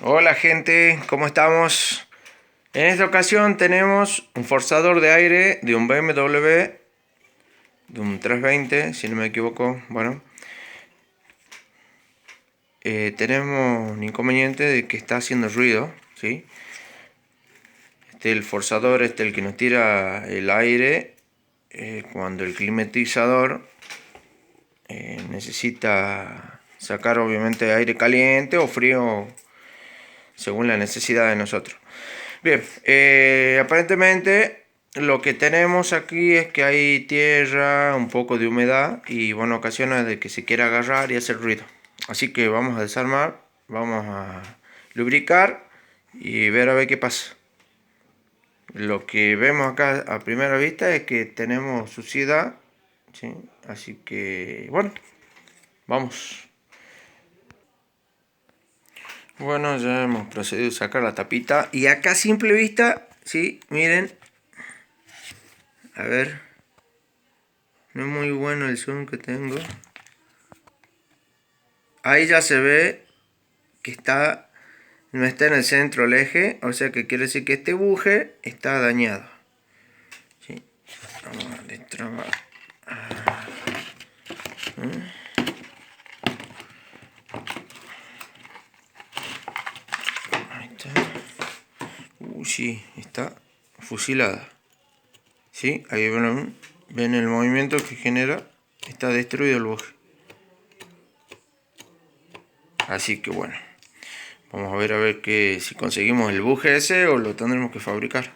Hola gente, ¿cómo estamos? En esta ocasión tenemos un forzador de aire de un BMW, de un 320, si no me equivoco. Bueno, tenemos un inconveniente de que está haciendo ruido, ¿sí? El forzador, el que nos tira el aire cuando el climatizador necesita sacar obviamente aire caliente o frío según la necesidad de nosotros. Bien, aparentemente lo que tenemos aquí es que hay tierra, un poco de humedad y bueno, ocasiona de que se quiera agarrar y hacer ruido. Así que vamos a desarmar, vamos a lubricar y ver a ver qué pasa. Lo que vemos acá a primera vista es que tenemos suciedad, ¿sí? Así que bueno, vamos. Bueno, ya hemos procedido a sacar la tapita y acá a simple vista, sí, miren, a ver, no es muy bueno el zoom que tengo. Ahí ya se ve que no está en el centro el eje, o sea que quiere decir que este buje está dañado. ¿Sí? Vamos a destrabar. Ahí está. Sí, está fusilada. ¿Sí? Ahí ven el movimiento que genera. Está destruido el buje. Así que bueno. Vamos a ver si conseguimos el buje ese o lo tendremos que fabricar.